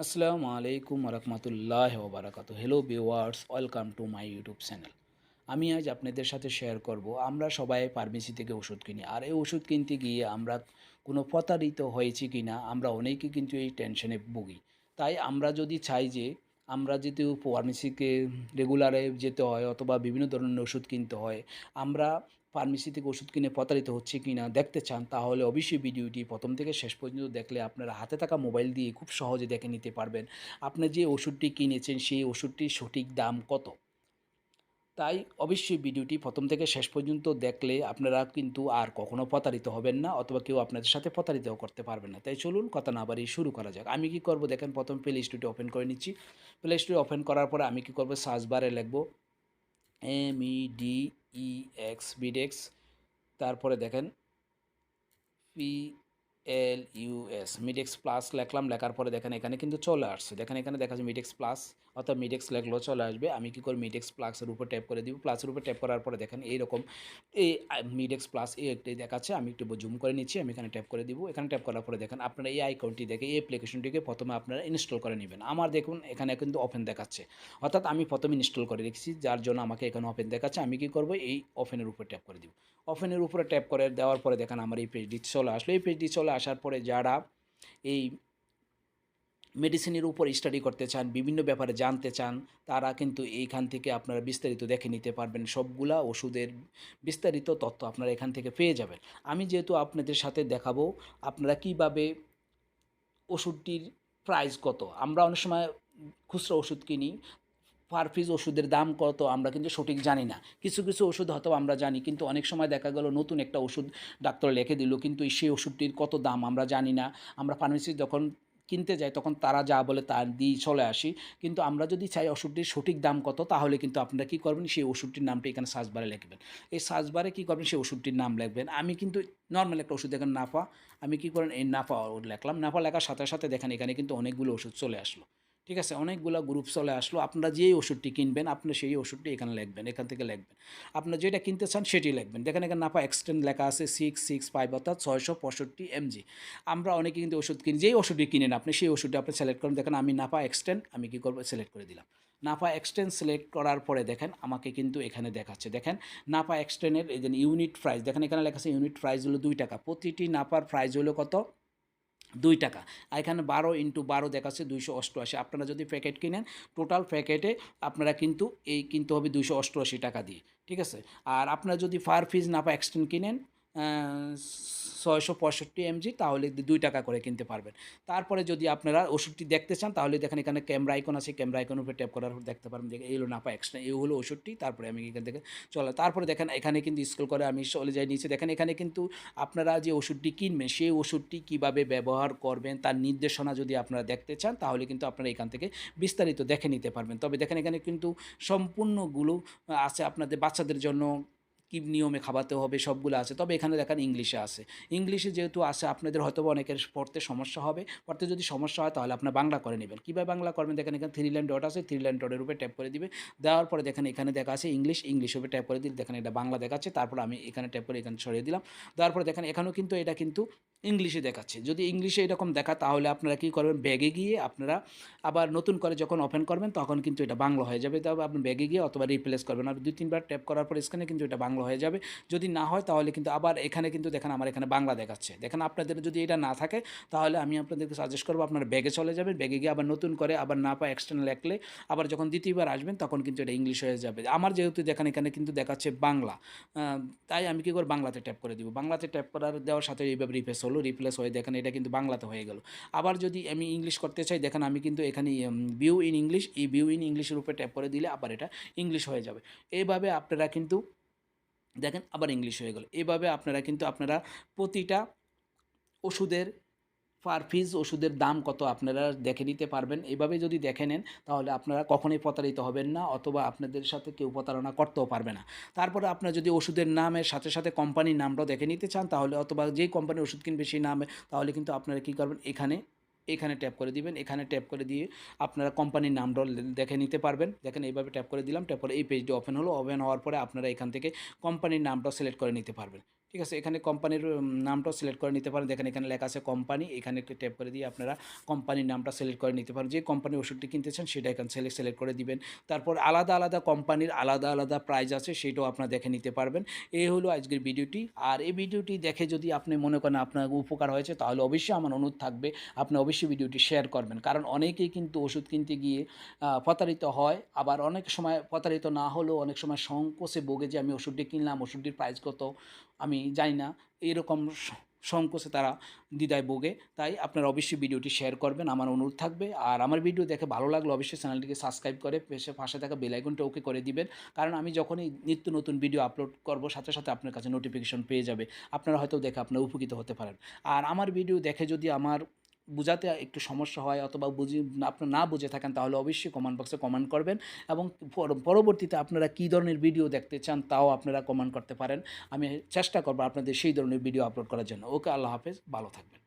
আসসালামু আলাইকুম রহমতুল্লাহ ওবরাকাতু। Hello viewers, welcome to my YouTube channel. আমি আজ আপনাদের সাথে শেয়ার করব, আমরা সবাই ফার্মেসি থেকে ওষুধ কিনি, আর এই ওষুধ কিনতে গিয়ে আমরা কোনো প্রতারিত হয়েছি কি না, আমরা অনেকে কিন্তু এই টেনশনে ভুগি। তাই আমরা যদি চাই যে আমরা যেহেতু ফার্মেসিকে রেগুলারে যেতে হয় অথবা বিভিন্ন ধরনের ওষুধ কিনতে হয়, আমরা ফার্মেসি থেকে ওষুধ কিনে প্রতারিত হচ্ছে কি না দেখতে চান, তাহলে অবশ্যই ভিডিওটি প্রথম থেকে শেষ পর্যন্ত দেখলে আপনারা হাতে থাকা মোবাইল দিয়ে খুব সহজে দেখে নিতে পারবেন আপনি যে ওষুধটি কিনেছেন সেই ওষুধটির সঠিক দাম কত। তাই অবশ্যই ভিডিওটি প্রথম থেকে শেষ পর্যন্ত দেখলে আপনারা কিন্তু আর কখনো প্রতারিত হবেন না, অথবা কেউ আপনাদের সাথে প্রতারিতও করতে পারবেন না। তাই চলুন কথা না বাড়িয়ে শুরু করা যাক। আমি কি করব দেখেন, প্রথম প্লে স্টোরটি ওপেন করে নিচ্ছি। প্লে স্টোর ওপেন করার পরে আমি কি করব, সার্চ বারে লিখব medex, তারপরে দেখেন PLUS মিডেক্স প্লাস লিখলাম। লেখার পরে দেখেন এখানে কিন্তু চলে আসছে, দেখেন এখানে দেখা যাচ্ছে মিডেক্স প্লাস, অর্থাৎ মিডেক্স লেখলেও চলে আসবে। আমি কি করি, মিডেক্স প্লাসের উপর ট্যাপ করে দিব। প্লাসের উপর ট্যাপ করার পরে দেখেন এইরকম এই মিডেক্স প্লাস এই একটাই দেখাচ্ছে। আমি একটু জুম করে নিচ্ছি, আমি এখানে ট্যাপ করে দিব। এখানে ট্যাপ করার পরে দেখেন আপনারা এই আইকনটি দেখে এই অ্যাপ্লিকেশনটিকে প্রথমে আপনারা ইনস্টল করে নেবেন। আমার দেখুন এখানে কিন্তু ওপেন দেখাচ্ছে, অর্থাৎ আমি প্রথমে ইনস্টল করে রেখেছি, যার জন্য আমাকে এখানে ওপেন দেখাচ্ছে। আমি কি করব, এই ওপেনের উপর ট্যাপ করে দিব। ওপেনের উপরে ট্যাপ করে দেওয়ার পরে দেখেন আমার এই পেজটি চলে আসলো। এই পেজটি চলে আসার পরে যারা এই মেডিসিনের উপর স্টাডি করতে চান, বিভিন্ন ব্যাপারে জানতে চান, তারা কিন্তু এইখান থেকে আপনারা বিস্তারিত দেখে নিতে পারবেন। সবগুলা ওষুধের বিস্তারিত তথ্য আপনারা এখান থেকে পেয়ে যাবেন। আমি যেহেতু আপনাদের সাথে দেখাবো আপনারা কিভাবে ওষুধটির প্রাইস কত। আমরা অনেক সময় খুচরো ওষুধ কিনি, পার পিস ওষুধের দাম কত আমরা কিন্তু সঠিক জানি না। কিছু কিছু ওষুধ হয়তো আমরা জানি, কিন্তু অনেক সময় দেখা গেল নতুন একটা ওষুধ ডাক্তার লিখে দিল, কিন্তু সেই ওষুধটির কত দাম আমরা জানি না। আমরা ফার্মেসি যখন কিনতে যাই তখন তারা যা বলে তা দিয়ে চলে আসি। কিন্তু আমরা যদি চাই ওষুধটির সঠিক দাম কত, তাহলে কিন্তু আপনারা কী করবেন, সেই ওষুধটির নামটা এখানে সার্চ বারে লিখবেন। এই সার্চ বারে কী করবেন, সেই ওষুধটির নাম লিখবেন। আমি কিন্তু নর্মাল একটা ওষুধ দেখেন নাফা, আমি কী করেন এই নাফা লিখলাম। নাফা লেখার সাথে সাথে দেখেন এখানে কিন্তু অনেকগুলো ওষুধ চলে আসলো। ঠিক আছে, অনেকগুলো গ্রুপ চলে আসলো। আপনারা যেই ওষুধটি কিনবেন আপনি সেই ওষুধটি এখানে লিখবেন, এখান থেকে লিখবেন। আপনারা যেটা কিনতে চান সেটি লিখবেন। দেখেন এখানে নাফা এক্সটেন্ড লেখা আছে 665, অর্থাৎ 665 mg। আমরা অনেকে কিন্তু ওষুধ কিনি, যেই ওষুধটি কিনেন আপনি সেই ওষুধটি আপনি সিলেক্ট করুন। দেখেন আমি নাফা এক্সটেন্ড আমি কী করবো, সিলেক্ট করে দিলাম। নাফা এক্সটেন্ড সিলেক্ট করার পরে দেখেন আমাকে কিন্তু এখানে দেখাচ্ছে। দেখেন নাফা এক্সটেন্ডের এই যে ইউনিট প্রাইস, দেখেন এখানে লেখা আছে ইউনিট প্রাইস হলো 2 টাকা। প্রতিটি নাফার প্রাইস হলো কত, 2 টাকা। আর এখানে 12 × 12 দেখাচ্ছে 288। আপনারা যদি প্যাকেট কিনেন, টোটাল প্যাকেটে আপনারা কিন্তু এই কিনতে হবে 288 টাকা দিয়ে। ঠিক আছে। আর আপনারা যদি পার পিস নাপা এক্সটেন্ড কিনেন 665 mg, তাহলে 2 টাকা করে কিনতে পারবেন। তারপরে যদি আপনারা ওষুধটি দেখতে চান, তাহলে দেখেন এখানে ক্যামেরা আইকন আছে, ক্যামেরা আইকনের উপরে ট্যাপ করার পর দেখতে পারবেন যে এই হলো নাপা এক্সটেন্ড, এই হলো ওষুধটি। তারপরে আমি এখান থেকে চলে, তারপরে দেখেন এখানে কিন্তু স্ক্রল করে আমি চলে যাই নিচে। দেখেন এখানে কিন্তু আপনারা যে ওষুধটি কিনবেন সেই ওষুধটি কীভাবে ব্যবহার করবেন তার নির্দেশনা যদি আপনারা দেখতে চান, তাহলে কিন্তু আপনারা এখান থেকে বিস্তারিত দেখে নিতে পারবেন। তবে দেখেন এখানে কিন্তু সম্পূর্ণগুলো আছে আপনাদের বাচ্চাদের জন্য কী নিয়মে খাওয়াতে হবে সবগুলো আছে। তবে এখানে দেখেন ইংলিশে আছে। ইংলিশে যেহেতু আছে আপনাদের হয়তোবা অনেকের পড়তে সমস্যা হবে। পড়তে যদি সমস্যা হয় তাহলে আপনার বাংলা করে নেবেন। কীভাবে বাংলা করবেন, দেখেন এখানে 3 লাইন ডট আছে, 3 লাইন ডটের উপরে ট্যাপ করে দিবে। দেওয়ার পরে দেখেন এখানে দেখা আছে ইংলিশ, ইংলিশের উপরে ট্যাপ করে দিলে দেখেন এটা বাংলা দেখাচ্ছে। তারপর আমি এখানে ট্যাপ করে এখানে সরিয়ে দিলাম। দেওয়ার পরে দেখেন এখানেও কিন্তু এটা কিন্তু ইংলিশে দেখাচ্ছে। যদি ইংলিশে এরকম দেখা, তাহলে আপনারা কী করবেন, ব্যাগে গিয়ে আপনারা আবার নতুন করে যখন ওপেন করবেন তখন কিন্তু এটা বাংলা হয়ে যাবে। তবে আপনি ব্যাগে গিয়ে অথবা রিপ্লেস করবেন, আর 2-3 বার ট্যাপ করার পর স্ক্রিনে কিন্তু এটা বাংলা হয়ে যাবে। যদি না হয় তাহলে কিন্তু আবার এখানে কিন্তু দেখেন আমার এখানে বাংলা দেখাচ্ছে। দেখেন আপনাদের যদি এটা না থাকে, তাহলে আমি আপনাদেরকে সাজেস্ট করবো আপনারা ব্যাগে চলে যাবেন। ব্যাগে গিয়ে আবার নতুন করে আবার না পায় এক্সটার্নাল লিখলে আবার যখন দ্বিতীয়বার আসবেন তখন কিন্তু এটা ইংলিশ হয়ে যাবে। আমার যেহেতু দেখেন এখানে কিন্তু দেখাচ্ছে বাংলা, তাই আমি কী করব, বাংলাতে ট্যাপ করে দিব। বাংলাতে ট্যাপ করার দেওয়ার সাথে এইভাবে রিপ্লেস হলো, রিপ্লেস হয়ে দেখেন এটা কিন্তু বাংলাতে হয়ে গেল। আবার যদি আমি ইংলিশ করতে চাই, দেখেন আমি কিন্তু এখানে ভিউ ইন ইংলিশ, এই ভিউ ইন ইংলিশের উপরে ট্যাপ করে দিলে আবার এটা ইংলিশ হয়ে যাবে। এইভাবে আপনারা কিন্তু দেখেন আবার ইংলিশ হয়ে গেল। এভাবে আপনারা কিন্তু আপনারা প্রতিটা ওষুধের পার পিস ওষুধের দাম কত আপনারা দেখে নিতে পারবেন। এভাবে যদি দেখে নেন তাহলে আপনারা কখনোই প্রতারিত হবেন না, অথবা আপনাদের সাথে কেউ প্রতারণা করতেও পারবে না। তারপরে আপনারা যদি ওষুধের নামের সাথে সাথে কোম্পানির নামটাও দেখে নিতে চান, তাহলে অথবা যেই কোম্পানির ওষুধ কিনবে সেই নামে, তাহলে কিন্তু আপনারা কী করবেন, এখানে ট্যাপ করে দিবেন। এখানে ট্যাপ করে দিয়ে আপনারা কোম্পানির নামটাও দেখে নিতে পারবেন। দেখেন এইভাবে ট্যাপ করে দিলাম, ট্যাপ করে এই পেজটি ওপেন হলো। ওপেন হওয়ার পরে আপনারা এখান থেকে কোম্পানির নামটাও সিলেক্ট করে নিতে পারবেন। ঠিক আছে? এখানে কোম্পানির নামটাও সিলেক্ট করে নিতে পারেন। দেখেন এখানে লেখা আছে কোম্পানি। এখানে একটু ট্যাপ করে দিয়ে আপনারা কোম্পানির নামটা সিলেক্ট করে নিতে পারেন। যে কোম্পানির ওষুধটি কিনতেছেন সেটা এখানে সিলেক্ট করে দিবেন। তারপর আলাদা, আলাদা কোম্পানির আলাদা, আলাদা প্রাইস আছে সেটাও আপনারা দেখে নিতে পারবেন। এই হলো আজকের ভিডিওটি। আর এই ভিডিওটি দেখে যদি আপনি মনে করেন আপনার উপকার হয়েছে তাহলে অবশ্যই আমার অনুরোধ থাকবে আপনি অবশ্যই ভিডিওটি শেয়ার করবেন। কারণ অনেকেই কিন্তু ওষুধ কিনতে গিয়ে প্রতারিত হয়। আবার অনেক সময় প্রতারিত না হলেও অনেক সময় সংকোচে ভোগে যে আমি ওষুধটি কিনলাম, ওষুধটির প্রাইস কত? আমি জানি না। এরকম সংকোচে তারা দ্বিধায় ভোগে। তাই আপনারা অবশ্যই ভিডিওটি শেয়ার করবেন আমার অনুরোধ থাকবে। আর আমার ভিডিও দেখে ভালো লাগলে অবশ্যই চ্যানেলটিকে সাবস্ক্রাইব করে পাশে থাকা বেল আইকনটা ওকে করে দিবেন। কারণ আমি যখনই নিত্য নতুন ভিডিও আপলোড করব সাথে, সাথে আপনার কাছে নোটিফিকেশন পেয়ে যাবে। আপনারা হয়তো দেখে আপনারা উপকৃত হতে পারেন। আর আমার ভিডিও দেখে যদি আমার বুঝাতে একটু সমস্যা হয় অথবা আপনারা না বুঝে থাকেন তাহলে অবশ্যই কমেন্ট বক্সে কমেন্ট করবেন এবং পরবর্তীতে আপনারা কী ধরনের ভিডিও দেখতে চান তাও আপনারা কমেন্ট করতে পারেন। আমি চেষ্টা করব আপনাদের সেই ধরনের ভিডিও আপলোড করার জন্য। ওকে, আল্লাহ হাফেজ, ভালো থাকবেন।